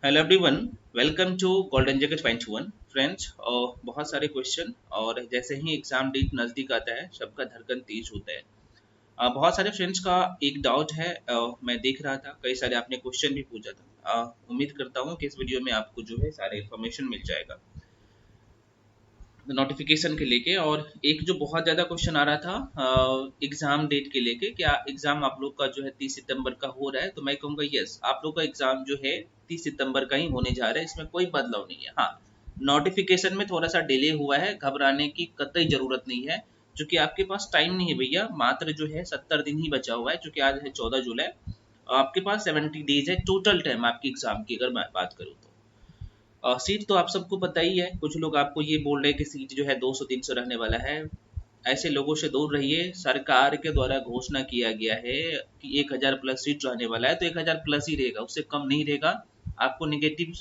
Hello everyone, welcome to golden jacket 21 friends. और बहुत सारे क्वेश्चन और जैसे ही एग्जाम डेट नज़दीक आता है सबका धड़कन तेज होता है। बहुत सारे फ्रेंड्स का एक डाउट है। मैं देख रहा था कई सारे आपने क्वेश्चन भी पूछा था। उम्मीद करता हूँ कि इस वीडियो में आपको जो है सारे इन्फॉर्मेशन मिल जाएगा नोटिफिकेशन के लेके। और एक जो बहुत ज़्यादा क्वेश्चन आ रहा था एग्ज़ाम डेट के लेके, क्या एग्ज़ाम आप लोग का जो है 30 सितंबर का हो रहा है? तो मैं कहूँगा यस, आप लोग का एग्ज़ाम जो है 30 सितंबर का ही होने जा रहा है, इसमें कोई बदलाव नहीं है। हाँ, नोटिफिकेशन में थोड़ा सा डिले हुआ है, घबराने की कतई ज़रूरत नहीं है, क्योंकि आपके पास टाइम नहीं है भैया। मात्र जो है 70 दिन ही बचा हुआ है, क्योंकि आज है 14 जुलाई। आपके पास 70 डेज है टोटल टाइम आपकी एग्ज़ाम की, अगर मैं बात करूँ तो। सीट तो आप सबको पता ही है। कुछ लोग आपको ये बोल रहे हैं कि सीट जो है 200-300 रहने वाला है। ऐसे लोगों से दूर रहिए। सरकार के द्वारा घोषणा किया गया है कि 1000 प्लस सीट रहने वाला है, तो 1000 प्लस ही रहेगा, उससे कम नहीं रहेगा। आपको निगेटिव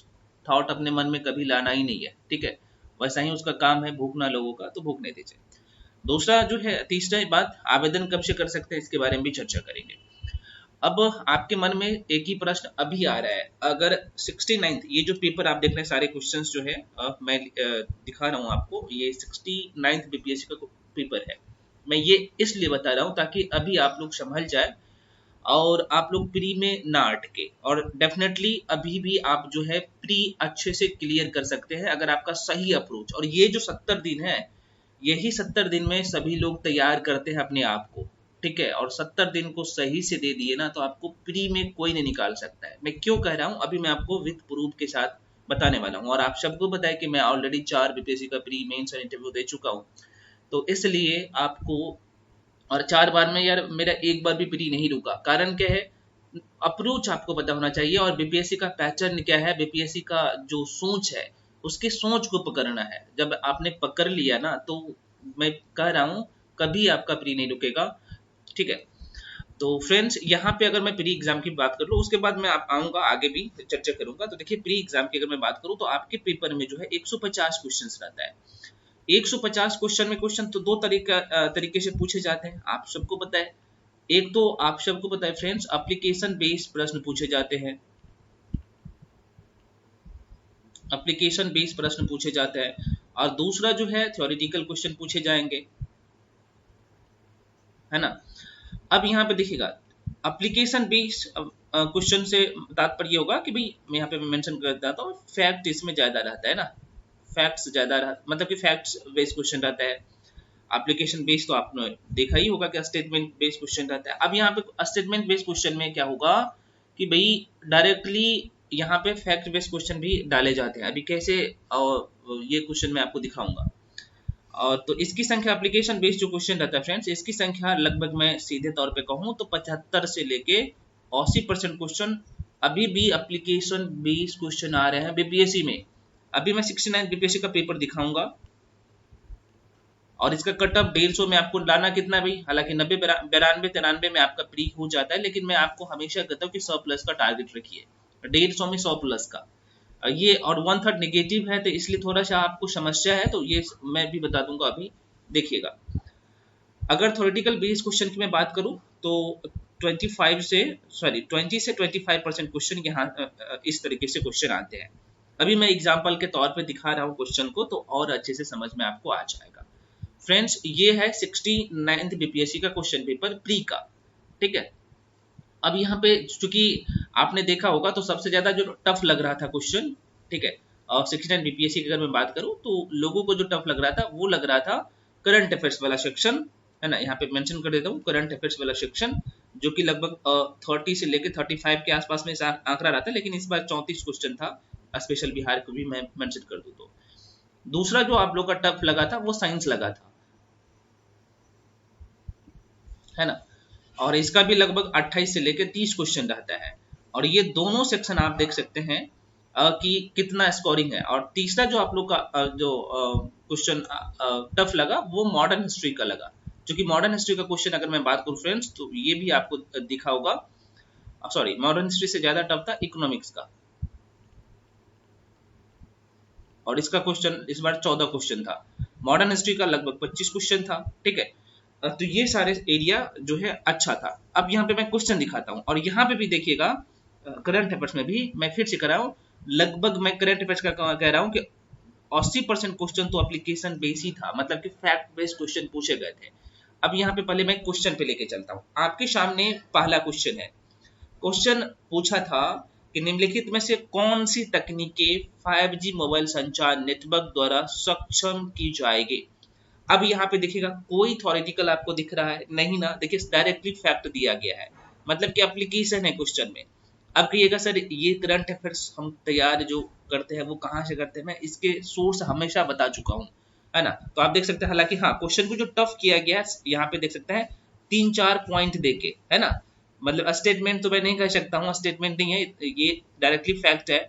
थॉट अपने मन में कभी लाना ही नहीं है, ठीक है। वैसा ही उसका काम है भूखना लोगों का, तो भूखने दीजिए। दूसरा जो है, तीसरा बात, आवेदन कब से कर सकते हैं इसके बारे में भी चर्चा करेंगे। अब आपके मन में एक ही प्रश्न अभी आ रहा है, अगर 69th ये जो पेपर आप देख रहे हैं, सारे क्वेश्चंस जो है मैं दिखा रहा हूँ आपको, ये 69th बीपीएससी का पेपर है। मैं ये इसलिए बता रहा हूँ ताकि अभी आप लोग संभल जाए और आप लोग प्री में ना अटके। और डेफिनेटली अभी भी आप जो है प्री अच्छे से क्लियर कर सकते हैं अगर आपका सही अप्रोच। और ये जो 70 दिन है, यही 70 दिन में सभी लोग तैयार करते हैं अपने आप को, ठीक है। और 70 दिन को सही से दे दिए ना, तो आपको प्री में कोई नहीं निकाल सकता है। मैं क्यों कह रहा हूँ अभी मैं आपको विद प्रूफ के साथ बताने वाला हूँ। और आप सबको पता है कि मैं ऑलरेडी 4 बीपीएससी का प्री मेंस और इंटरव्यू दे चुका हूँ, तो इसलिए आपको, और 4 बार में यार मेरा एक बार भी प्री नहीं रुका। कारण क्या है? अप्रोच आपको पता होना चाहिए। और बीपीएससी का पैटर्न क्या है, बीपीएससी का जो सोच है, उसकी सोच को पकड़ना है। जब आपने पकड़ लिया ना, तो मैं कह रहा हूँ कभी आपका प्री नहीं रुकेगा, ठीक है। तो फ्रेंड्स, यहाँ पे अगर मैं प्री एग्जाम की बात कर लूँ, उसके बाद मैं आप आऊँगा आगे भी चर्चा करूंगा। तो देखिए, प्री एग्जाम की अगर मैं बात करूँ तो आपके पेपर में जो है 150 क्वेश्चन रहता है। 150 क्वेश्चन में क्वेश्चन तो दो तरीके से पूछे जाते हैं, आप सबको पता है। एक तो आप सबको पता है फ्रेंड्स, एप्लीकेशन बेस्ड प्रश्न पूछे जाते हैं। एप्लीकेशन बेस्ड प्रश्न पूछे जाते हैं। और दूसरा जो है थ्योरेटिकल क्वेश्चन पूछे जाएंगे, है ना। अब यहाँ पे देखिएगा, एप्लीकेशन बेस्ड क्वेश्चन से तात्पर्य होगा कि भाई, मैं यहाँ पे मेंशन कर देता हूँ, फैक्ट इसमें ज्यादा रहता है ना। फैक्ट्स ज्यादा मतलब कि फैक्ट्स बेस्ड क्वेश्चन रहता है। एप्लीकेशन बेस्ड तो आपने देखा ही होगा कि स्टेटमेंट बेस्ड क्वेश्चन रहता है। अब यहाँ पे स्टेटमेंट बेस्ड क्वेश्चन में क्या होगा कि भाई डायरेक्टली यहाँ पे फैक्ट बेस्ड क्वेश्चन भी डाले जाते हैं। अभी कैसे, और ये क्वेश्चन मैं आपको दिखाऊंगा। और तो इसकी संख्या, एप्लीकेशन बेस्ड जो क्वेश्चन रहता है फ्रेंड्स, इसकी संख्या लगभग मैं सीधे तौर पे कहूँ तो 75 से लेके 80% क्वेश्चन अभी भी एप्लीकेशन बेस्ड क्वेश्चन आ रहे हैं बीपीएससी में। अभी मैं 69 बीपीएससी का पेपर दिखाऊंगा, और इसका कट ऑफ 150 में आपको लाना कितना भाई, हालांकि 90 92 93 में आपका प्री हो जाता है, लेकिन मैं आपको हमेशा कहता हूँ कि 100 प्लस का टारगेट रखिए। 150 में 100 प्लस का ये, और 1/3 नेगेटिव है, तो इसलिए थोड़ा सा आपको समस्या है, तो ये मैं भी बता दूंगा अभी, देखिएगा। अगर थ्योरेटिकल बेस्ड क्वेश्चन की मैं बात करूं तो 20 से 25% क्वेश्चन यहाँ इस तरीके से क्वेश्चन आते हैं। अभी मैं एग्जाम्पल के तौर पे दिखा रहा हूँ क्वेश्चन को, तो और अच्छे से समझ में आपको आ जाएगा। फ्रेंड्स, ये है 69th बीपीएससी का क्वेश्चन पेपर प्री का, ठीक है। अब यहाँ पे चूंकि आपने देखा होगा, तो सबसे ज्यादा जो टफ लग रहा था क्वेश्चन, ठीक है, और 69 बीपीएससी की अगर मैं बात करूँ तो लोगों को जो टफ लग रहा था, वो लग रहा था करंट अफेयर्स वाला सेक्शन, है ना। यहाँ पे मेंशन कर देता हूँ, करंट अफेयर्स वाला सेक्शन, जो कि लगभग 30 से लेके 35 के आसपास में आंकड़ा रहता है, लेकिन इस बार 34 क्वेश्चन था। स्पेशल बिहार को भी मैं मेंशन कर दूं तो। दूसरा जो आप लोग का टफ लगा था वो साइंस लगा था, है ना। और इसका भी लगभग 28 से लेकर 30 क्वेश्चन रहता है। और ये दोनों सेक्शन आप देख सकते हैं कि कितना स्कोरिंग है। और तीसरा जो आप लोग का जो क्वेश्चन टफ लगा, वो मॉडर्न हिस्ट्री का लगा। क्योंकि मॉडर्न हिस्ट्री का क्वेश्चन अगर मैं बात करूं फ्रेंड्स, तो ये भी आपको दिखा होगा, सॉरी, मॉडर्न हिस्ट्री से ज्यादा टफ था इकोनॉमिक्स का। और इसका क्वेश्चन इस बार 14 क्वेश्चन था। मॉडर्न हिस्ट्री का लगभग 25 क्वेश्चन था, ठीक है। तो ये सारे एरिया जो है अच्छा था। अब यहाँ पे मैं क्वेश्चन दिखाता हूँ, और यहाँ पे भी देखिएगा करंट अफेयर्स में भी मैं फिर से कराऊँ, लगभग मैं करंट अफेयर्स का कह रहा हूँ कि 80% क्वेश्चन तो एप्लीकेशन बेस ही था, मतलब कि फैक्ट बेस्ड क्वेश्चन पूछे गए थे। अब यहाँ पे पहले मैं क्वेश्चन पे लेके चलता हूँ आपके सामने। पहला क्वेश्चन है, क्वेश्चन पूछा था कि निम्नलिखित में से कौन सी तकनीकें 5G मोबाइल संचार नेटवर्क द्वारा सक्षम की जाएगी। अब यहाँ पे देखिएगा कोई थ्योरेटिकल आपको दिख रहा है नहीं ना, देखिए डायरेक्टली फैक्ट दिया गया है, मतलब कि एप्लीकेशन है क्वेश्चन में। अब कहिएगा सर ये करंट अफेयर्स हम तैयार जो करते हैं वो कहाँ से करते हैं, मैं इसके सोर्स हमेशा बता चुका हूँ, है ना। तो आप देख सकते हैं, हालांकि हाँ क्वेश्चन को जो टफ किया गया है यहाँ पे देख सकते हैं 3-4 पॉइंट देके, है ना। मतलब स्टेटमेंट तो मैं नहीं कह सकता हूँ, स्टेटमेंट नहीं है ये, डायरेक्टली फैक्ट है।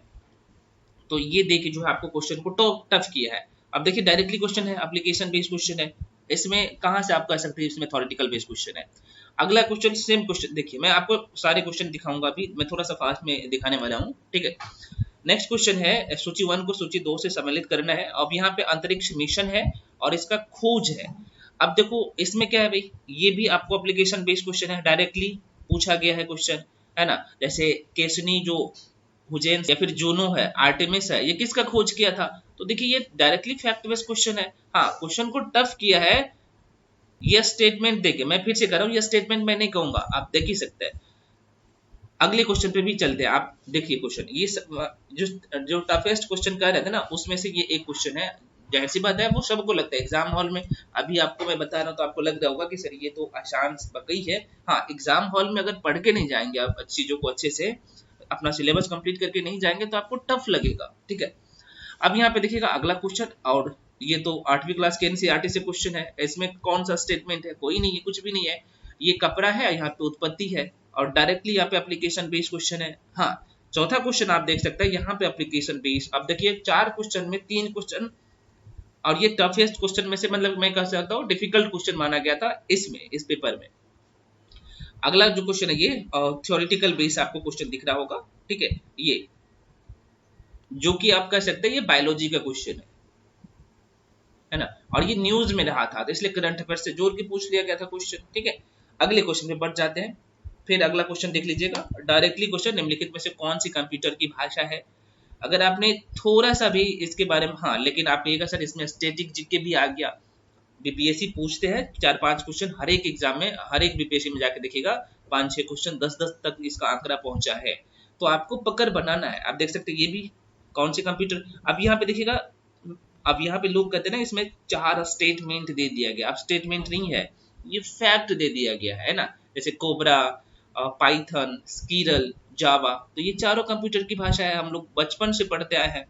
तो ये देखिए जो है आपको क्वेश्चन को टफ किया है। अब देखिए डायरेक्टली क्वेश्चन है, एप्लीकेशन बेस्ड क्वेश्चन है, इसमें कहां से आप कह सकते हैं इसमें थ्योरेटिकल बेस्ड क्वेश्चन है। अगला क्वेश्चन सेम क्वेश्चन, देखिए मैं आपको सारे क्वेश्चन दिखाऊंगा, अभी मैं थोड़ा सा फास्ट में दिखाने वाला हूँ, ठीक है। नेक्स्ट क्वेश्चन है, सूची 1 को सूची 2 से सम्मिलित करना है। अब यहाँ पे अंतरिक्ष मिशन है और इसका खोज है। अब देखो इसमें क्या है भाई, ये भी आपको एप्लीकेशन बेस्ड क्वेश्चन है, डायरेक्टली पूछा गया है क्वेश्चन, है ना। जैसे केसनी जो हुजैन या फिर जूनो है, आर्टेमिस है, ये किसका खोज किया था। तो देखिए ये डायरेक्टली फैक्ट बेस्ड क्वेश्चन है। हाँ क्वेश्चन को टफ किया है, यह स्टेटमेंट देखिए, मैं फिर से कर रहा हूँ, यह स्टेटमेंट मैं नहीं कहूंगा, आप देख ही सकते हैं। अगले क्वेश्चन पे भी चलते हैं, आप देखिए क्वेश्चन ये जो टफेस्ट क्वेश्चन कह रहे थे ना, उसमें से ये एक क्वेश्चन है। जाहिर सी बात है वो सबको लगता है एग्जाम हॉल में, अभी आपको मैं बता रहा हूँ तो आपको लग रहा होगा कि सर ये तो आसान बकई है। हाँ एग्जाम हॉल में अगर पढ़ के नहीं जाएंगे आप चीजों को अच्छे से, अपना सिलेबस कंप्लीट करके नहीं जाएंगे तो आपको टफ लगेगा, ठीक है। अब यहाँ पे देखिएगा अगला क्वेश्चन, और ये तो 8वीं क्लास के एनसीईआरटी से क्वेश्चन है। इसमें कौन सा स्टेटमेंट है, कोई नहीं है, कुछ भी नहीं है। ये कपड़ा है, यहाँ पे उत्पत्ति है, और डायरेक्टली यहाँ पे एप्लीकेशन बेस्ड क्वेश्चन है। हाँ चौथा क्वेश्चन आप देख सकते हैं यहाँ पे एप्लीकेशन बेस्ड। अब देखिए 4 क्वेश्चन में 3 क्वेश्चन, और ये टफेस्ट क्वेश्चन में से, मतलब मैं कह सकता हूँ डिफिकल्ट क्वेश्चन माना गया था इसमें, इस पेपर में। अगला जो क्वेश्चन है ये थ्योरेटिकल बेस आपको क्वेश्चन दिख रहा होगा, ठीक है। ये जो कि आप कह सकते हैं ये बायोलॉजी का क्वेश्चन है ना, और ये न्यूज में रहा था, तो इसलिए करंट अफेयर से जोड़ के पूछ लिया गया था क्वेश्चन, ठीक है। अगले क्वेश्चन पे बढ़ जाते हैं। फिर अगला क्वेश्चन देख लीजिएगा, डायरेक्टली क्वेश्चन, निम्नलिखित में से कौन सी कंप्यूटर की भाषा है। अगर आपने थोड़ा सा भी इसके बारे में, हाँ लेकिन आप कहिएगा सर इसमें स्टैटिक जीके भी आ गया। बीपीएससी पूछते हैं 4-5 क्वेश्चन हर एक एग्जाम में, हर एक बीपीएससी में जाके देखिएगा 5-6 क्वेश्चन, 10-10 तक इसका आंकड़ा पहुंचा है। तो आपको पकड़ बनाना है। आप देख सकते हैं ये भी कौन सी कंप्यूटर। अब यहाँ पे देखिएगा, अब यहाँ पे लोग कहते हैं ना इसमें 4 स्टेटमेंट दे दिया गया, अब स्टेटमेंट नहीं है, ये फैक्ट दे दिया गया है ना। जैसे कोबरा, पाइथन, स्कीरल, जावा, तो ये चारों कंप्यूटर की भाषा है, हम लोग बचपन से पढ़ते आए हैं,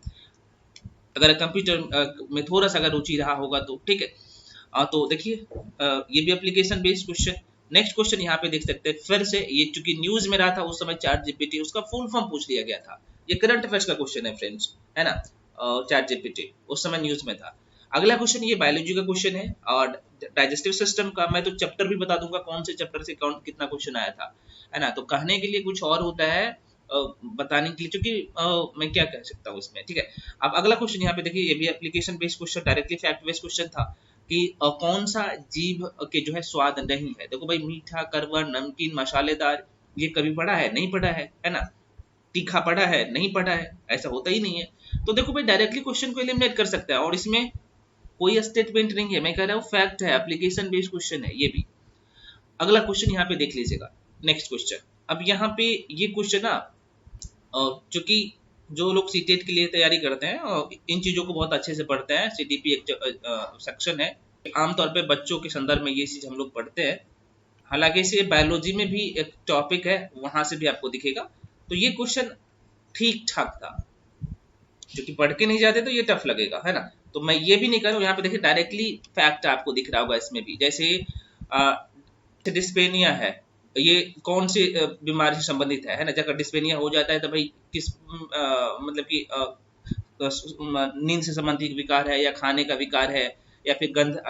अगर कंप्यूटर में थोड़ा सा अगर रुचि रहा होगा तो, ठीक है। तो देखिए ये भी application based question. Next question यहाँ पे देख सकते हैं, फिर से ये चूंकि न्यूज में रहा था उस समय, चैट जीपीटी, उसका फुल फॉर्म पूछ लिया गया था। ये करंट अफेयर्स का क्वेश्चन है फ्रेंड्स, है ना। चैट जीपीटी उस समय न्यूज में था। अगला क्वेश्चन ये बायोलॉजी का क्वेश्चन है, और डाइजेस्टिव सिस्टम का मैं तो चैप्टर भी बता दूंगा कौन से चैप्टर से कौन कितना क्वेश्चन आया था, है ना। तो कहने के लिए कुछ और होता है, बताने के लिए, क्योंकि मैं क्या कह सकता हूँ इसमें, ठीक है। अब अगला क्वेश्चन यहाँ पे देखिए, ये भी application based question, directly fact based question था कि कौन सा जीभ के जो है स्वाद नहीं है। देखो भाई, मीठा, कड़वा, नमकीन, मसालेदार, ये कभी पढ़ा है, नहीं पढ़ा है ना। तीखा पढ़ा है, नहीं पढ़ा है, ऐसा होता ही नहीं है। तो देखो भाई डायरेक्टली क्वेश्चन को एलिमिनेट कर सकता है, और इसमें कोई स्टेटमेंट नहीं है, मैं कह रहा हूँ फैक्ट है, एप्लीकेशन बेस्ड क्वेश्चन है ये भी। अगला क्वेश्चन यहाँ पे देख लीजिएगा, नेक्स्ट क्वेश्चन। अब यहाँ पे ये क्वेश्चन ना, चूंकि जो लोग सीटेट के लिए तैयारी करते हैं इन चीजों को बहुत अच्छे से पढ़ते हैं, सीटीपी एक सेक्शन है, आमतौर पे बच्चों के संदर्भ में ये चीज हम लोग पढ़ते हैं। हालांकि इसे बायोलॉजी में भी एक टॉपिक है, वहां से भी आपको दिखेगा। तो ये क्वेश्चन ठीक ठाक था, क्योंकि पढ़ के नहीं जाते तो ये टफ लगेगा, है ना। तो मैं ये भी नहीं कर रहा हूँ, यहाँ पे देखिए डायरेक्टली फैक्ट आपको दिख रहा होगा इसमें भी। जैसे डिस्पेनिया है, ये कौन सी बीमारी से संबंधित है ना। जब डिस्पेनिया हो जाता है तो भाई किस मतलब कि नींद से संबंधित विकार है, या खाने का विकार है, या फिर गंध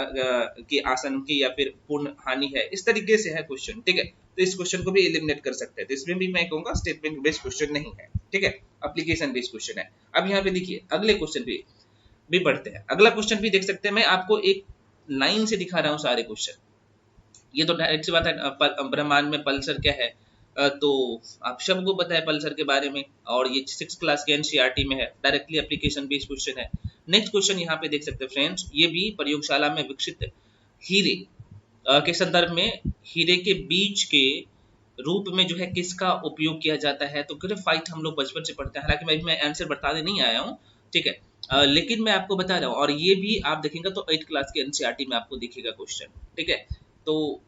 की आसन की, या फिर पूर्ण हानि है, इस तरीके से है क्वेश्चन, ठीक है। तो इस क्वेश्चन को भी एलिमिनेट कर सकते हैं। तो इसमें भी मैं कहूंगा स्टेटमेंट बेस्ड क्वेश्चन नहीं है, ठीक है, एप्लीकेशन बेस्ड क्वेश्चन है। अब यहाँ पे देखिए अगले क्वेश्चन भी बढ़ते हैं। अगला क्वेश्चन भी देख सकते हैं, मैं आपको एक लाइन से दिखा रहा हूँ सारे क्वेश्चन। ये तो डायरेक्ट सी बात है, ब्रह्मांड में पल्सर क्या है, तो आप सबको पता है पल्सर के बारे में, और ये 6 क्लास के एनसीईआरटी में है, डायरेक्टली एप्लीकेशन बेस्ड क्वेश्चन है। नेक्स्ट क्वेश्चन यहाँ पे देख सकते हैं फ्रेंड्स, ये भी प्रयोगशाला में विकसित हीरे के संदर्भ में हीरे के बीज के रूप में जो है किसका उपयोग किया जाता है? तो ग्रेफाइट हम लोग बचपन से पढ़ते हैं, हालांकि मैं आंसर बताने नहीं आया हूँ, ठीक है, लेकिन मैं आपको बता रहा हूँ, और ये भी आप देखेंगे तो 8 क्लास के एनसीईआरटी में आपको दिखेगा क्वेश्चन, ठीक है। तो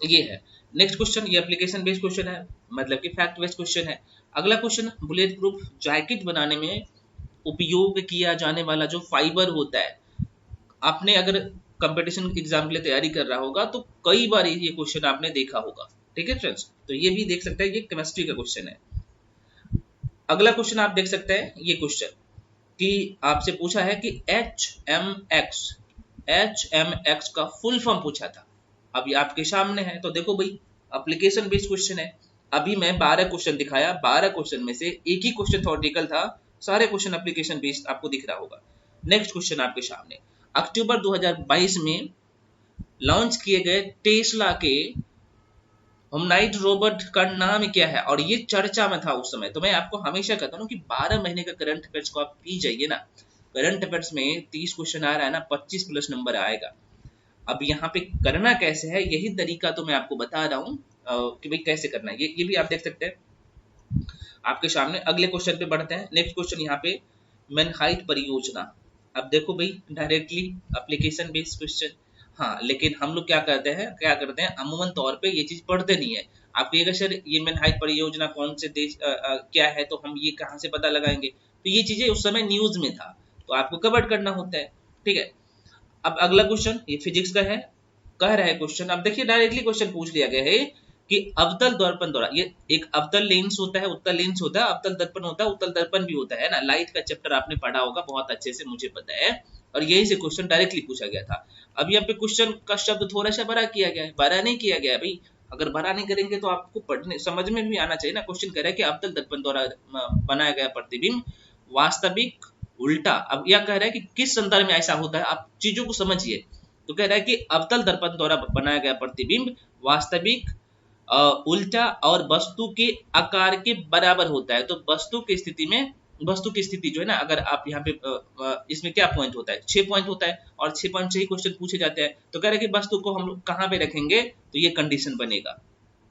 ये है नेक्स्ट क्वेश्चन, ये एप्लीकेशन बेस्ड क्वेश्चन है, मतलब कि फैक्ट बेस्ड क्वेश्चन है। अगला क्वेश्चन, बुलेट प्रूफ जैकेट बनाने में उपयोग किया जाने वाला जो फाइबर होता है, आपने अगर कंपटीशन एग्जाम के लिए तैयारी कर रहा होगा तो कई बार ये क्वेश्चन आपने देखा होगा, ठीक है फ्रेंड्स। तो ये भी देख सकते हैं, ये केमिस्ट्री का क्वेश्चन है। अगला क्वेश्चन आप देख सकते हैं, ये क्वेश्चन कि आपसे पूछा है कि एच एम एक्स का फुल फॉर्म पूछा था, अभी आपके सामने है। तो देखो भाई, एप्लीकेशन बेस्ड क्वेश्चन है। अभी मैं 12 क्वेश्चन दिखाया, 12 क्वेश्चन में से एक ही क्वेश्चन थ्योरेटिकल था, सारे क्वेश्चन एप्लीकेशन बेस्ड आपको दिख रहा होगा। नेक्स्ट क्वेश्चन आपके सामने, अक्टूबर 2022 में लॉन्च किए गए टेस्ला के ह्यूमनॉइड रोबोट का नाम क्या है? और ये चर्चा में था उस समय। तो मैं आपको हमेशा कहता हूँ कि 12 महीने का करंट अफेयर्स को आप पी जाइए ना। करंट अफेयर्स में 30 क्वेश्चन आ रहा है ना, 25 प्लस नंबर आएगा। अब यहाँ पे करना कैसे है, यही तरीका तो मैं आपको बता रहा हूँ कि भाई कैसे करना है। ये भी आप देख सकते हैं आपके सामने। अगले क्वेश्चन पे बढ़ते हैं। नेक्स्ट क्वेश्चन यहाँ पे, मैनहाइट परियोजना। अब देखो भाई, डायरेक्टली एप्लीकेशन बेस्ड क्वेश्चन। हाँ, लेकिन हम लोग क्या करते हैं अमूमन तौर पे ये चीज पढ़ते नहीं है। आप कहिएगा सर ये मैनहाइट परियोजना कौन से देश क्या है, तो हम ये कहाँ से पता लगाएंगे? तो ये चीजें उस समय न्यूज में था, तो आपको कवर करना होता है, ठीक है। अब अगला क्वेश्चन, ये फिजिक्स का है, कह रहा है क्वेश्चन, अब देखिए डायरेक्टली क्वेश्चन पूछ लिया गया है कि अवतल दर्पण द्वारा, ये एक अवतल लेंस होता है, उत्तल लेंस होता है, अवतल दर्पण होता है, उत्तल दर्पण भी होता है ना। लाइट का चैप्टर आपने पढ़ा होगा बहुत अच्छे से, मुझे पता है, और यही से क्वेश्चन डायरेक्टली पूछा गया था। अब यहाँ पे क्वेश्चन का शब्द थोड़ा सा बड़ा किया गया है, बड़ा नहीं किया गया है भाई। अगर बड़ा नहीं करेंगे तो आपको पढ़ने समझ में भी आना चाहिए ना। क्वेश्चन कह रहा है कि अवतल दर्पण द्वारा बनाया गया प्रतिबिंब वास्तविक उल्टा। अब यह कह रहा है कि किस संदर्भ में ऐसा होता है, आप चीजों को समझिए। तो कह रहा है कि अवतल दर्पण द्वारा बनाया गया प्रतिबिंब वास्तविक उल्टा और वस्तु के आकार के बराबर होता है। तो वस्तु की स्थिति में, वस्तु की स्थिति जो है ना, अगर आप यहाँ पे इसमें क्या पॉइंट होता है, 6 पॉइंट होता है, और 6 पॉइंट से ही क्वेश्चन पूछे जाते हैं। तो कह रहे हैं कि वस्तु को हम लोग कहाँ पे रखेंगे, तो ये कंडीशन बनेगा।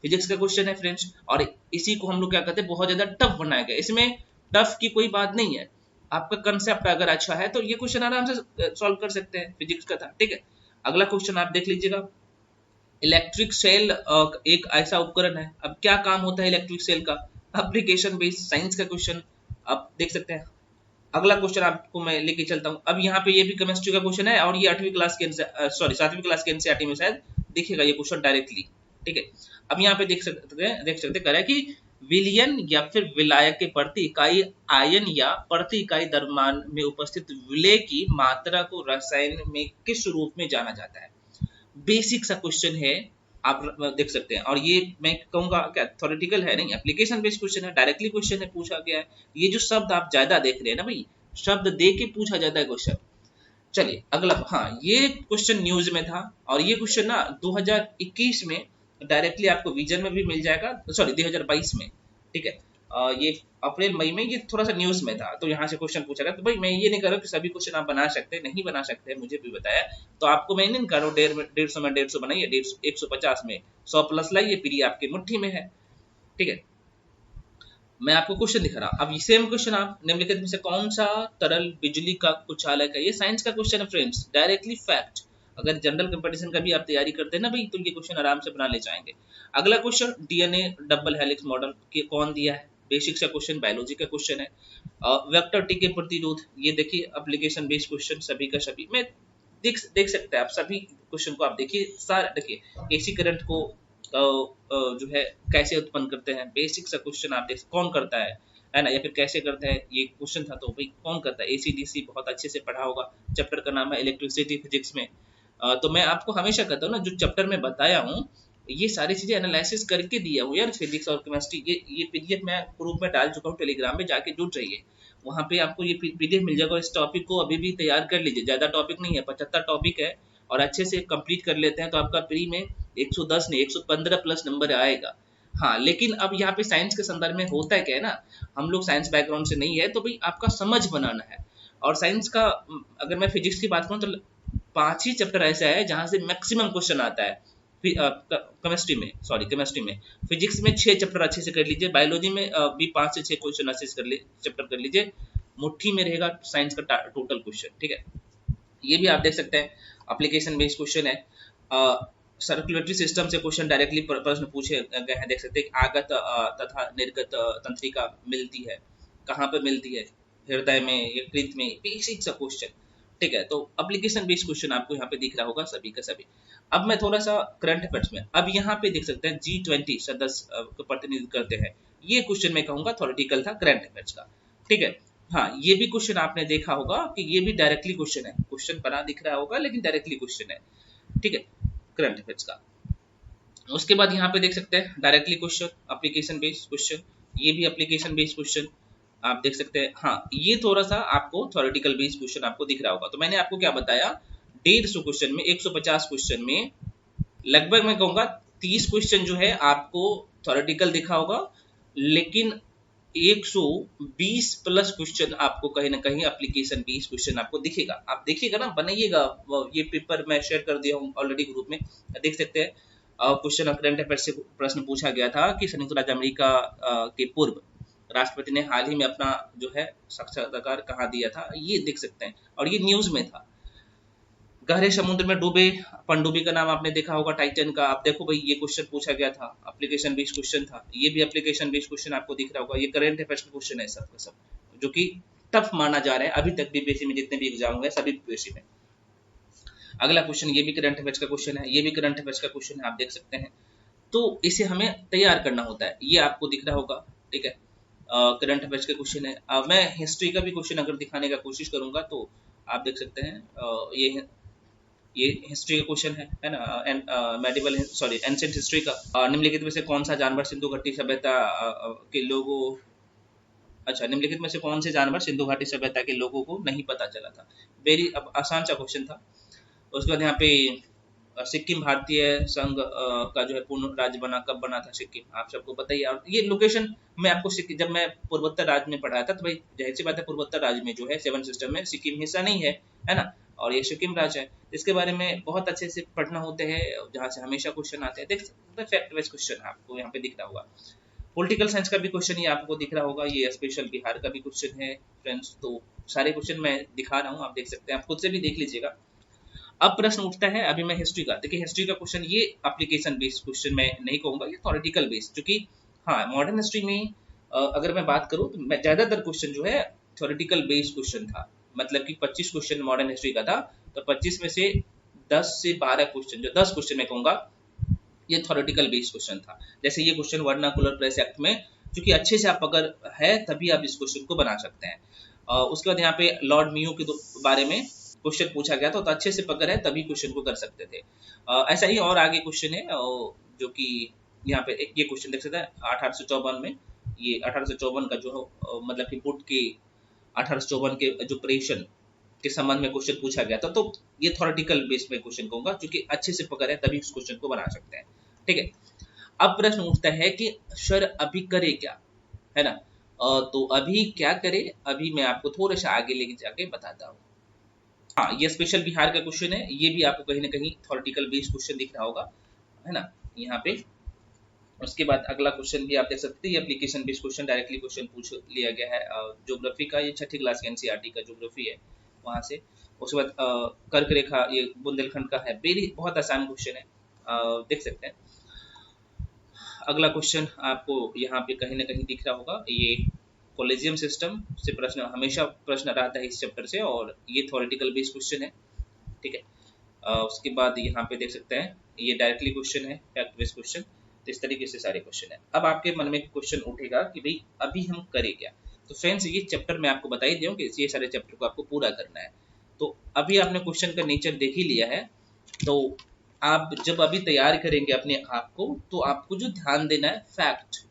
फिजिक्स का क्वेश्चन है फ्रेंड्स, और इसी को हम लोग क्या कहते हैं, बहुत ज्यादा टफ बनाया गया। इसमें टफ की कोई बात नहीं है, आपका कंसेप्ट अगर अच्छा है तो ये क्वेश्चन आराम से सॉल्व कर सकते हैं। फिजिक्स का था, ठीक है। अगला क्वेश्चन आप देख लीजिएगा, इलेक्ट्रिक सेल एक ऐसा उपकरण है। अब क्या काम होता है इलेक्ट्रिक सेल का, एप्लीकेशन बेस्ड साइंस का क्वेश्चन आप देख सकते हैं। अगला क्वेश्चन आपको मैं लेके चलता हूँ। अब यहाँ पे ये भी केमिस्ट्री का क्वेश्चन है, और ये 8वीं क्लास के 7वीं क्लास के एनसीईआरटी में शायद दिखेगा ये क्वेश्चन डायरेक्टली, ठीक है। अब यहाँ पे देख सकते कह रहा है कि विलयन या फिर विलायक के प्रति इकाई आयन या प्रति इकाई द्रव्यमान में उपस्थित विलय की मात्रा को रसायन में किस रूप में जाना जाता है? बेसिक सा क्वेश्चन है, आप देख सकते हैं। और ये मैं कहूंगा क्या थ्योरेटिकल है नहीं, एप्लीकेशन बेस्ड क्वेश्चन है, डायरेक्टली क्वेश्चन है, पूछा गया है। ये जो शब्द आप ज्यादा देख रहे हैं ना भाई, शब्द दे के पूछा जाता है क्वेश्चन। चलिए अगला, हाँ ये क्वेश्चन न्यूज में था, और ये क्वेश्चन ना 2021 में डायरेक्टली आपको विजन में भी मिल जाएगा, सॉरी 2022 में, ठीक है। ये अप्रैल मई में ये थोड़ा सा न्यूज में था, तो यहाँ से क्वेश्चन पूछा गया। तो भाई मैं ये नहीं कर रहा कि सभी क्वेश्चन आप बना सकते हैं, नहीं बना सकते हैं, मुझे भी बताया। तो आपको मैं नहीं कर रहा हूँ 150 में 150 बनाइए, 150 में 100 प्लस लाइए, फिर ये आपकी मुट्ठी में है, ठीक है। मैं आपको क्वेश्चन दिखा रहा हूँ। अब सेम क्वेश्चन, आप निम्नलिखित में से कौन सा तरल बिजली का कुचालक है? ये साइंस का क्वेश्चन है फ्रेंड्स, डायरेक्टली फैक्ट। अगर जनरल कंपटीशन का भी आप तैयारी करते हैं ना भाई, तो ये क्वेश्चन आराम से बना ले जाएंगे। अगला question, DNA double helix model के कौन दिया है? बेसिक सा क्वेश्चन, बायोलॉजी का क्वेश्चन है। वेक्टर टी के प्रतिरोध, ये देखिए एप्लीकेशन बेस्ड क्वेश्चन, सभी का सभी में देख सकते हैं आप। सभी क्वेश्चन को आप देखिए, सारा देखिए। एसी करंट को जो है कैसे उत्पन्न करते हैं, बेसिक सा क्वेश्चन आप देख, कौन करता है ना, या फिर कैसे करते हैं, ये क्वेश्चन था। तो भाई कौन करता है, एसीडीसी बहुत अच्छे से पढ़ा होगा। चैप्टर का नाम है इलेक्ट्रिसिटी फिजिक्स में। तो मैं आपको हमेशा कहता हूँ ना, जो चैप्टर में बताया हूँ ये सारी चीजें एनालिसिस करके दिया हूँ यार, फिजिक्स और केमिस्ट्री। ये पीडीएफ मैं ग्रुप में डाल चुका हूँ, टेलीग्राम में जाके जुड़ जाइए, वहां पे आपको ये पीडीएफ मिल जाएगा। इस टॉपिक को अभी भी तैयार कर लीजिए, ज्यादा टॉपिक नहीं है, 75 टॉपिक है, और अच्छे से कंप्लीट कर लेते हैं तो आपका प्री में 110 नहीं 115 प्लस नंबर आएगा। हाँ, लेकिन अब यहाँ पे साइंस के संदर्भ में होता है क्या है ना, हम लोग साइंस बैकग्राउंड से नहीं है, तो भाई आपका समझ बनाना है। और साइंस का अगर मैं फिजिक्स की बात करूँ तो 5 ही चैप्टर ऐसा है जहाँ से मैक्सिमम क्वेश्चन आता है। केमिस्ट्री में, फिजिक्स में 6 चैप्टर अच्छे से कर लीजिए, बायोलॉजी में भी 5 से 6 क्वेश्चन अच्छे से चैप्टर कर लीजिए, मुट्ठी में रहेगा साइंस का टोटल क्वेश्चन। ठीक है, ये भी आप देख सकते हैं, एप्लीकेशन बेस्ड क्वेश्चन है। सर्कुलेटरी सिस्टम से क्वेश्चन डायरेक्टली प्रश्न पूछे गए हैं, देख सकते हैं आगत तथा निर्गत तंत्रिका मिलती है, कहाँ पे मिलती है, हृदय में, यकृत में, बेसिक सा क्वेश्चन। ठीक है, तो एप्लीकेशन बेस्ड क्वेश्चन आपको यहाँ पे दिख रहा होगा सभी का सभी। अब मैं थोड़ा सा करंट अफेयर्स में, अब यहाँ पे देख सकते हैं G20 सदस्य को प्रतिनिधित्व करते हैं, ये क्वेश्चन मैं कहूंगा थ्योरेटिकल था करंट अफेयर्स का। ठीक है, हाँ, ये भी क्वेश्चन आपने देखा होगा कि ये भी डायरेक्टली क्वेश्चन है, क्वेश्चन बना दिख रहा होगा लेकिन डायरेक्टली क्वेश्चन है। ठीक है, करंट अफेयर्स का। उसके बाद यहाँ पे देख सकते हैं directly question, application based question, ये भी एप्लीकेशन बेस्ड क्वेश्चन आप देख सकते हैं। हाँ, ये थोड़ा सा आपको थ्योरेटिकल बेस्ड क्वेश्चन आपको दिख रहा होगा। तो मैंने आपको क्या बताया, 150 क्वेश्चन में, 150 क्वेश्चन में लगभग मैं कहूंगा 30 क्वेश्चन जो है आपको थ्योरेटिकल दिखा होगा, लेकिन 120 प्लस क्वेश्चन आपको कहीं ना कहीं एप्लीकेशन बेस्ड क्वेश्चन आपको दिखेगा। आप देखिएगा ना, बनाइएगा, ये पेपर मैं शेयर कर दिया हूँ ऑलरेडी ग्रुप में, देख सकते हैं। क्वेश्चन करंट अफेयर से प्रश्न पूछा गया था कि संयुक्त राज्य अमेरिका के पूर्व राष्ट्रपति ने हाल ही में अपना जो है साक्षात्कार कहाँ दिया था, ये देख सकते हैं, और ये न्यूज में था। गहरे समुद्र में डूबे पनडुब्बी का नाम आपने देखा होगा, टाइटन का। आप देखो भाई, ये क्वेश्चन पूछा गया था, एप्लीकेशन बेस्ड क्वेश्चन था, ये भी एप्लीकेशन बेस्ड क्वेश्चन आपको दिख रहा होगा। ये करंट अफेयर्स का क्वेश्चन है सब का सब, जो कि टफ माना जा रहा है अभी तक बीपीएससी में, जितने भी एग्जाम हुए सभी बीपीएससी में। अगला क्वेश्चन, ये भी करंट अफेयर्स का क्वेश्चन है, ये भी करंट अफेयर्स का क्वेश्चन है, आप देख सकते हैं। तो इसे हमें तैयार करना होता है, ये आपको दिख रहा होगा। ठीक है, करंट अफेयर्स का क्वेश्चन है। मैं हिस्ट्री का भी क्वेश्चन अगर दिखाने का कोशिश करूंगा तो आप देख सकते हैं, ये हिस्ट्री का क्वेश्चन है ना, मेडिवल सॉरी एंशिएंट हिस्ट्री का। निम्नलिखित में से कौन सा जानवर सिंधु घाटी सभ्यता के लोगों, अच्छा, निम्नलिखित में से कौन से जानवर सिंधु घाटी सभ्यता के लोगों को नहीं पता चला था। वेरी अब आसान सा क्वेश्चन था। उसके बाद यहाँ पे सिक्किम भारतीय संघ का जो है पूर्ण राज्य बना, कब बना था सिक्किम, आप सबको पता ही है। और ये लोकेशन मैं आपको जब मैं पूर्वोत्तर राज्य में पढ़ाया था, तो भाई जाहिर सी बात है पूर्वोत्तर राज्य में जो है 7 सिस्टम में सिक्किम हिस्सा नहीं है ना, और ये सिक्किम राज्य है। इसके बारे में बहुत अच्छे से पढ़ना होते हैं, जहाँ से हमेशा क्वेश्चन आते हैं। देख सकते हैं फैक्ट वाइज क्वेश्चन आपको यहाँ पे दिख रहा होगा। पॉलिटिकल साइंस का भी क्वेश्चन ये आपको दिख रहा होगा, ये स्पेशल बिहार का भी क्वेश्चन है फ्रेंड्स। तो सारे क्वेश्चन मैं दिखा रहा हूँ, आप देख सकते हैं, आप खुद से भी देख लीजिएगा। अब प्रश्न उठता है, अभी मैं हिस्ट्री का, देखिए हिस्ट्री का क्वेश्चन ये एप्लीकेशन बेस्ड क्वेश्चन मैं नहीं कहूंगा, ये थ्योरेटिकल बेस्ड, क्योंकि हाँ, मॉडर्न हिस्ट्री में अगर मैं बात करूँ तो मैं ज्यादातर क्वेश्चन जो है थ्योरेटिकल बेस्ड क्वेश्चन था। मतलब कि 25 क्वेश्चन मॉडर्न हिस्ट्री का था, तो 25 में से 10 से 12 क्वेश्चन, जो 10 क्वेश्चन मैं कहूंगा ये थ्योरेटिकल बेस्ड क्वेश्चन था। जैसे ये क्वेश्चन वर्नाकुलर प्रेस एक्ट में, क्योंकि अच्छे से आप अगर है तभी आप इस क्वेश्चन को बना सकते हैं। उसके बाद यहाँ पे लॉर्ड मियो के बारे में क्वेश्चन पूछा गया था, तो अच्छे से पकड़ है तभी क्वेश्चन को कर सकते थे। ऐसा ही और आगे क्वेश्चन है, जो कि यहाँ पे ये क्वेश्चन देख सकते हैं 1854 में, ये 1854 का जो मतलब कि बुट के 1854 के जो ऑपरेशन के संबंध में क्वेश्चन पूछा गया था। तो ये थ्योरेटिकल बेस में क्वेश्चन कहूंगा, क्योंकि अच्छे से पकड़ है तभी उस क्वेश्चन को बना सकते हैं। ठीक है, अब प्रश्न उठता है कि सर अभी करे क्या, है ना। तो अभी क्या करे, अभी मैं आपको थोड़ा सा आगे लेके जाके बताता हूँ। हाँ, ये स्पेशल बिहार का क्वेश्चन है, ये भी आपको कहीं ना कहीं थ्योरेटिकल बेस्ड क्वेश्चन दिख रहा होगा, है ना, यहाँ पे। उसके बाद अगला क्वेश्चन भी आप देख सकते हैं, ये application based question, directly question पूछ लिया गया है। ज्योग्राफी का, ये 6ठी क्लास के एनसीईआरटी का ज्योग्राफी है, वहां से। उसके बाद कर्क रेखा, ये बुंदेलखंड का है, वेरी बहुत आसान क्वेश्चन है, देख सकते हैं। अगला क्वेश्चन आपको यहाँ पे कहीं ना कहीं दिख रहा होगा, ये कॉलेजियम सिस्टम से प्रश्न, हमेशा प्रश्न आता है इस चैप्टर से, और ये थ्योरेटिकल बेस्ड क्वेश्चन है। ठीक है, उसके बाद यहाँ पे देख सकते हैं ये डायरेक्टली क्वेश्चन है, फैक्ट बेस्ड क्वेश्चन। तो इस तरीके से सारे क्वेश्चन है। अब आपके मन में क्वेश्चन उठेगा कि भाई अभी हम करें क्या। तो फ्रेंड्स, ये चैप्टर मैं आपको बता ही दिया हूँ कि ये सारे चैप्टर को आपको पूरा करना है। तो अभी आपने क्वेश्चन का नेचर देख ही लिया है, तो आप जब अभी तैयार करेंगे अपने आप को, तो आपको जो ध्यान देना है, फैक्ट,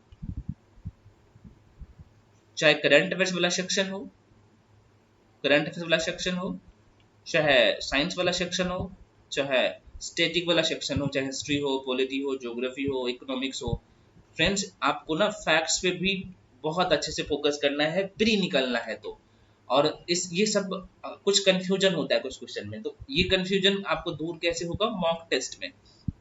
चाहे करंट अफेयर्स वाला सेक्शन हो, करंट अफेयर्स वाला सेक्शन हो, चाहे साइंस वाला सेक्शन हो, चाहे स्टैटिक वाला सेक्शन हो, चाहे हिस्ट्री हो, पॉलिटी हो, ज्योग्राफी हो, इकोनॉमिक्स हो, फ्रेंड्स आपको ना फैक्ट्स पे भी बहुत अच्छे से फोकस करना है, प्री निकलना है तो। और इस ये सब कुछ कंफ्यूजन होता है कुछ क्वेश्चन में, तो ये कंफ्यूजन आपको दूर कैसे होगा, मॉक टेस्ट में।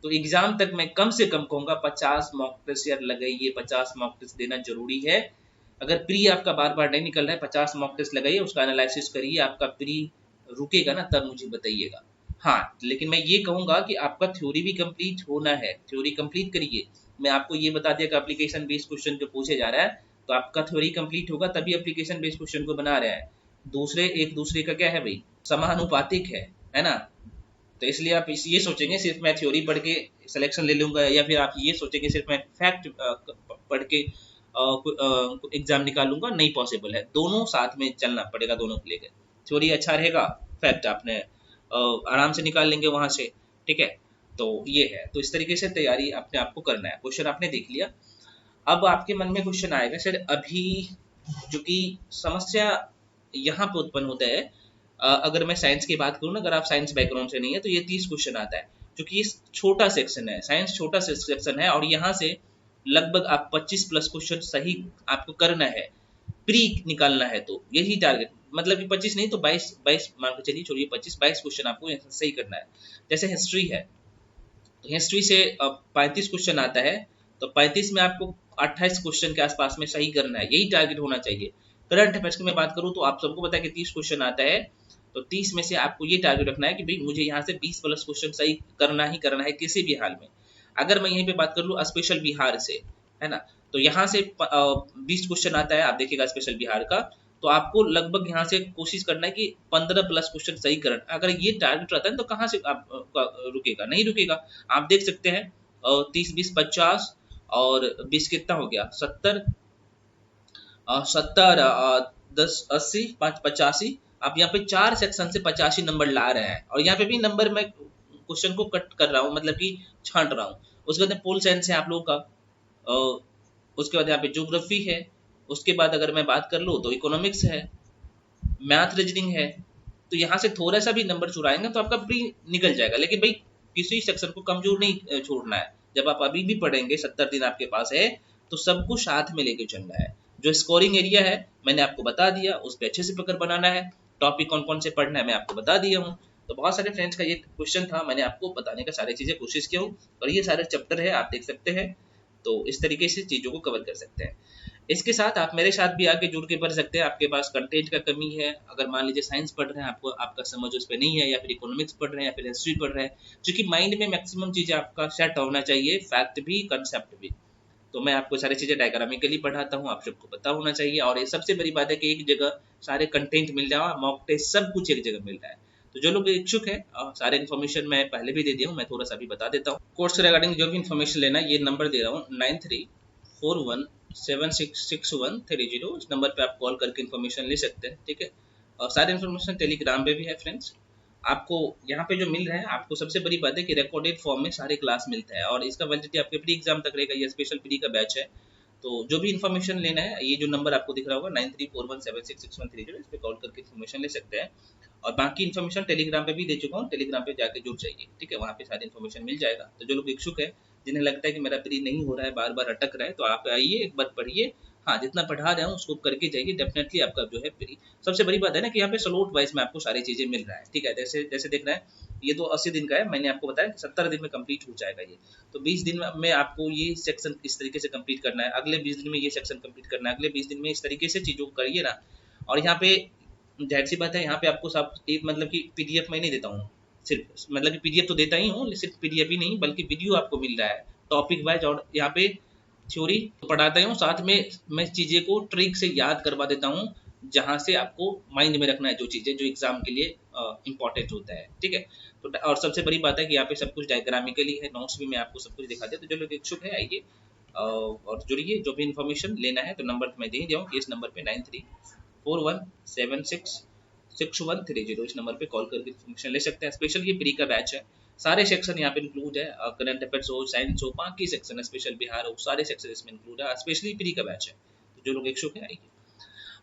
तो एग्जाम तक मैं कम से कम कहूंगा 50 मॉक टेस्ट यार लगाइए, 50 मॉक टेस्ट देना जरूरी है। अगर प्री आपका बार बार नहीं निकल रहा है, 50 मॉक टेस्ट लगाइए, उसका एनालिसिस करिए, आपका प्री रुकेगा ना तब मुझे बताइएगा। हाँ, लेकिन मैं ये कहूंगा कि आपका थ्योरी भी कंप्लीट होना है, थ्योरी कंप्लीट करिए। मैं आपको ये बता दिया कि एप्लीकेशन बेस्ड क्वेश्चन जो पूछे जा रहा है, तो आपका थ्योरी कंप्लीट होगा तभी एप्लीकेशन बेस्ड क्वेश्चन को बना रहा है। दूसरे एक दूसरे का क्या है भाई, समानुपातिक है ना। तो इसलिए आप ये सोचेंगे सिर्फ मैं थ्योरी पढ़ के सिलेक्शन ले लूंगा, या फिर आप ये सोचेंगे सिर्फ मैं फैक्ट पढ़ के एग्जाम निकालूंगा, नहीं पॉसिबल है। दोनों साथ में चलना पड़ेगा, दोनों को लेकर। थ्योरी अच्छा रहेगा, फैक्ट आपने आराम से निकाल लेंगे वहां से, ठीक है। तो ये है, तो इस तरीके से तैयारी अपने आपको करना है। क्वेश्चन आपने देख लिया, अब आपके मन में क्वेश्चन आएगा सर अभी जो कि समस्या यहाँ पे उत्पन्न होता है, अगर मैं साइंस की बात करूँ ना, अगर आप साइंस बैकग्राउंड से नहीं है तो ये 30 क्वेश्चन आता है, क्योंकि ये छोटा सेक्शन है, साइंस छोटा सेक्शन है, और यहाँ से लगभग आप 25 प्लस क्वेश्चन सही आपको करना है, प्री निकालना है। तो यही टारगेट, मतलब कि 25 नहीं तो 22 मान के चलिए, छोड़िए 25-22 क्वेश्चन आपको सही करना है। जैसे हिस्ट्री है, तो हिस्ट्री से 35 क्वेश्चन आता है, तो 35 में आपको 28 क्वेश्चन के आसपास में सही करना है, यही टारगेट होना चाहिए। करंट अफेयर्स की मैं बात करूं तो आप सबको पता है कि 30 क्वेश्चन आता है, तो 30 में से आपको ये टारगेट रखना है कि भाई मुझे यहाँ से 20 प्लस क्वेश्चन सही करना ही करना है किसी भी हाल में। अगर मैं यहीं पे बात कर लूँ स्पेशल बिहार से, है ना, तो यहाँ से 20 क्वेश्चन आता है, आप देखिएगा स्पेशल बिहार का, तो आपको लगभग यहाँ से कोशिश करना है कि 15 प्लस क्वेश्चन सही करना। अगर ये टारगेट रहता है तो कहाँ से आप रुकेगा, नहीं रुकेगा। आप देख सकते हैं 30-20-50 और 20 कितना हो गया, 70, 10-80-5-85। आप यहाँ पे 4 सेक्शन से 85 नंबर ला रहे हैं, और यहाँ पे भी नंबर मैं क्वेश्चन को कट कर रहा हूँ, मतलब कि छांट रहा हूँ। उसके बाद पोल साइंस है आप लोगों का, उसके बाद यहाँ पे ज्योग्राफी है, उसके बाद अगर मैं बात कर लूँ तो इकोनॉमिक्स है, मैथ रीजनिंग है। तो यहाँ से थोड़ा सा भी नंबर चुराएंगे तो आपका प्री निकल जाएगा। लेकिन भाई किसी सेक्शन को कमजोर नहीं छोड़ना है। जब आप अभी भी पढ़ेंगे, 70 दिन आपके पास है, तो सबको साथ में लेके चलना है। जो स्कोरिंग एरिया है मैंने आपको बता दिया, उस पर अच्छे से पकड़ बनाना है। टॉपिक कौन कौन से पढ़ना है मैं आपको बता दिया हूँ। तो बहुत सारे फ्रेंड्स का ये क्वेश्चन था, मैंने आपको बताने का सारी चीजें कोशिश की हूँ, और ये सारे चैप्टर है आप देख सकते हैं। तो इस तरीके से चीजों को कवर कर सकते हैं। इसके साथ आप मेरे साथ भी आके जुड़ के पढ़ सकते हैं। आपके पास कंटेंट का कमी है, अगर मान लीजिए साइंस पढ़ रहे हैं, आपको आपका समझ उस पर नहीं है, या फिर इकोनॉमिक्स पढ़ रहे हैं, या फिर हिस्ट्री पढ़ रहे हैं, क्योंकि माइंड में मैक्सिमम चीजें आपका सेट होना चाहिए, फैक्ट भी कंसेप्ट भी। तो मैं आपको सारी चीजें डायग्रामिकली पढ़ाता हूँ, आप सबको पता होना चाहिए। और ये सबसे बड़ी बात है कि एक जगह सारे कंटेंट मिल जाए, मॉक टेस्ट सब कुछ एक जगह मिल रहा है। तो जो लोग इच्छुक है, सारे इन्फॉर्मेशन मैं पहले भी दे दिया हूँ, मैं थोड़ा सा भी बता देता हूँ। कोर्स रिगार्डिंग जो भी इन्फॉर्मेशन लेना है, ये नंबर दे रहा हूँ 9341766130। इस नंबर पे आप कॉल करके इन्फॉर्मेशन ले सकते हैं, ठीक है। और सारे इन्फॉर्मेशन टेलीग्राम पे भी है फ्रेंड्स। आपको यहाँ पे जो मिल रहा है, आपको सबसे बड़ी बात है कि रिकॉर्डेड फॉर्म में सारे क्लास मिलता है, और इसका वैलिडिटी आपके प्री एग्जाम तक रहेगा। ये स्पेशल प्री का बैच है। तो जो भी इन्फॉर्मेशन लेना है, ये जो नंबर आपको दिख रहा होगा 9341766130, इस पे कॉल करके इन्फॉर्मेशन ले सकते हैं। और बाकी इन्फॉर्मेशन टेलीग्राम पे भी दे चुका हूँ, टेलीग्राम पे जाके जुड़ जाइए, ठीक है। वहाँ पे सारी इन्फॉर्मेशन मिल जाएगा। तो जो लोग इच्छुक है, जिन्हें लगता है कि मेरा प्री नहीं हो रहा है, बार बार अटक रहा है, तो आप आइए, एक बार पढ़िए। हाँ, जितना पढ़ा रहा हूँ उसको करके जाइए, डेफिनेटली आपका जो है प्री। सबसे बड़ी बात है ना कि यहाँ पे स्लॉट वाइज में आपको सारी चीजें मिल रहा है, ठीक है। जैसे जैसे देख रहे हैं, ये तो 80 दिन का है, मैंने आपको बताया 70 दिन में कंप्लीट हो जाएगा ये। तो 20 दिन में आपको ये सेक्शन इस तरीके से कंप्लीट करना है, अगले 20 दिन में ये सेक्शन कंप्लीट करना है, अगले 20 दिन में इस तरीके से चीजों को करिए ना। और यहाँ पे जाहिर सी बात है, यहाँ पे आपको सब एक मतलब कि पीडीएफ मैं नहीं देता हूँ सिर्फ, मतलब कि पीडीएफ तो देता ही हूँ, सिर्फ पीडीएफ ही नहीं बल्कि वीडियो आपको मिल रहा है टॉपिक वाइज। और यहाँ पे थ्योरी तो पढ़ाता ही हूँ, साथ में मैं चीजें को ट्रिक से याद करवा देता हूँ, जहाँ से आपको माइंड में रखना है जो चीजें जो एग्जाम के लिए इंपॉर्टेंट होता है, ठीक है। तो और सबसे बड़ी बात है कि यहाँ पे सब कुछ डायग्रामिकली है, नोट्स भी मैं आपको सब कुछ दिखा दिया। तो जो लोग इच्छुक है आइए और जुड़िए। जो भी इन्फॉर्मेशन लेना है तो नंबर मैं दे दिया हूँ, इस नंबर पे 9341766130, इस नंबर पे कॉल करके इन्फॉर्मेशन ले सकते हैं। स्पेशल ये प्री का बैच है, सारे सेक्शन यहाँ पे इंक्लूड है, करंट अफेयर्स हो, साइंस हो, बाकी सेक्शन है, स्पेशल बिहार हो, सारे सेक्शन इसमें इंक्लूड है, स्पेशली प्री का बैच है। तो जो लोग इच्छुक है आइए।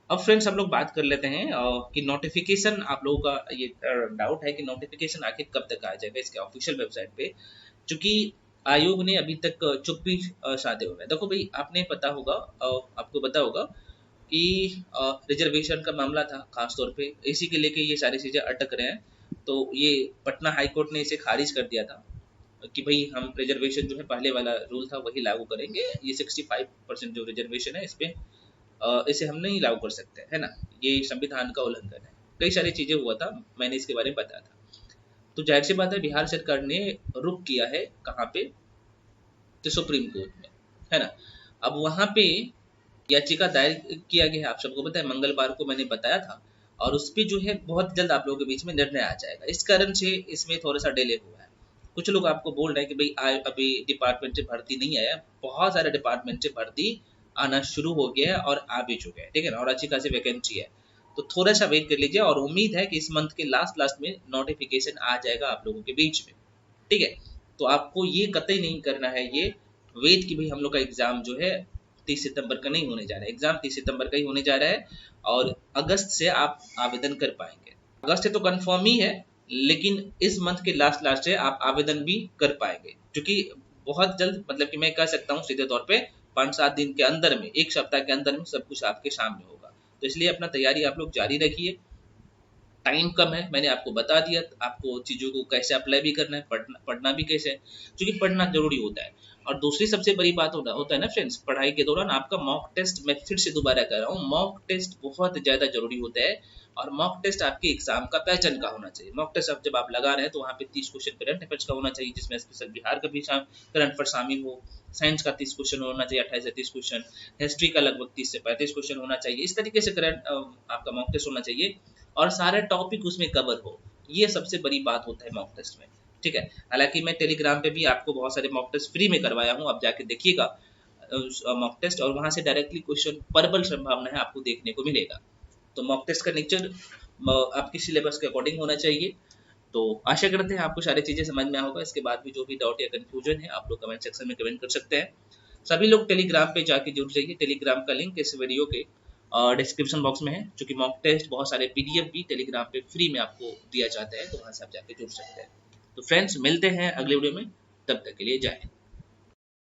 अब फ्रेंड्स हम लोग बात कर लेते हैं कि नोटिफिकेशन, आप लोगों का ये डाउट है कि नोटिफिकेशन आखिर कब तक आ जाएगा इसके ऑफिशियल वेबसाइट पे। क्योंकि आयोग ने अभी तक चुप्पी साधे हुए हैं। देखो भाई, आपने पता होगा, आपको पता होगा कि रिजर्वेशन का मामला था, खास तौर पे इसी के लेके ये सारी चीजें अटक रहे हैं। तो ये पटना हाई कोर्ट ने इसे खारिज कर दिया था कि भाई हम रिजर्वेशन जो है पहले वाला रूल था वही लागू करेंगे, ये 65% जो रिजर्वेशन है इस पे इसे हम नहीं लागू कर सकते, है ना, ये संविधान का उल्लंघन है। कई सारी चीजें हुआ था, मैंने इसके बारे में बताया था। तो जाहिर सी बात है बिहार सरकार ने रुख किया है कहाँ पे, तो सुप्रीम कोर्ट में, है ना। अब वहां पे याचिका दायर किया गया है, आप सबको पता है, मंगलवार को मैंने बताया था। और उस पे जो है बहुत जल्द आप लोगों के बीच में निर्णय आ जाएगा। इस कारण से इसमें थोड़ा सा डिले हुआ है। कुछ लोग आपको बोल रहे हैं कि भाई अभी डिपार्टमेंट से भर्ती नहीं आया, बहुत सारे डिपार्टमेंट से भर्ती आना शुरू हो गया है और आ भी चुके हैं, ठीक है ना, और अच्छी खासी वैकेंसी है। तो थोड़ा सा वेट कर लीजिए, और उम्मीद है कि इस मंथ के लास्ट में नोटिफिकेशन आ जाएगा आप लोगों के बीच में, ठीक है। तो आपको ये कतई नहीं करना है ये वेट कि भाई हम लोग का एग्जाम जो है 30 सितंबर का नहीं होने जा रहा है, एग्जाम 30 सितंबर का ही होने जा रहा है। और अगस्त से आप आवेदन कर पाएंगे। अगस्त से तो कंफर्म ही है, लेकिन इस मंथ के लास्ट से आप आवेदन भी कर पाएंगे, क्योंकि बहुत जल्द, मतलब कि मैं कह सकता हूँ सीधे तौर पे 5-7 दिन के अंदर में, एक सप्ताह के अंदर में सब कुछ आपके सामने होगा। तो इसलिए अपना तैयारी आप लोग जारी रखिए। टाइम कम है, मैंने आपको बता दिया आपको चीज़ों को कैसे अप्लाई भी करना है, पढ़ना भी कैसे है, क्योंकि पढ़ना जरूरी होता है। और दूसरी सबसे बड़ी बात होता है ना फ्रेंड्स, पढ़ाई के दौरान आपका मॉक टेस्ट, मैं फिर से दोबारा कह रहा हूँ, मॉक टेस्ट बहुत ज़्यादा जरूरी होता है। और मॉक टेस्ट आपके एग्जाम का पहचान का होना चाहिए। मॉक टेस्ट जब आप लगा रहे हैं तो वहाँ पे 30 क्वेश्चन करंट अफेयर्स का होना चाहिए, जिसमें स्पेशल बिहार का भी करंट अफेयर शामिल हो। साइंस का 30 क्वेश्चन होना चाहिए, 28 से 30 क्वेश्चन। हिस्ट्री का लगभग 30 से 35 क्वेश्चन होना चाहिए। इस तरीके से करंट आपका मॉक टेस्ट होना चाहिए, और सारे टॉपिक उसमें कवर हो। ये सबसे बड़ी बात होता है मॉक टेस्ट में, ठीक है। हालांकि मैं टेलीग्राम पे भी आपको बहुत सारे मॉक टेस्ट फ्री में करवाया हूँ, आप जाके देखिएगा मॉक टेस्ट, और वहां से डायरेक्टली क्वेश्चन प्रबल संभावना है आपको देखने को मिलेगा। तो मॉक टेस्ट का नेचर आपकी सिलेबस के अकॉर्डिंग होना चाहिए। तो आशा करते हैं आपको सारी चीजें समझ में आ होगा। इसके बाद भी जो भी डाउट या कंफ्यूजन है आप लोग कमेंट सेक्शन में कमेंट कर सकते हैं। सभी लोग टेलीग्राम पे जाके जुड़ जाइए। टेलीग्राम का लिंक इस वीडियो के डिस्क्रिप्शन बॉक्स में है, क्योंकि मॉक टेस्ट बहुत सारे पीडीएफ भी टेलीग्राम पे फ्री में आपको दिया जाता है, तो वहां से आप जाके जुड़ सकते हैं। तो फ्रेंड्स, मिलते हैं अगले वीडियो में, तब तक के लिए जय हिंद।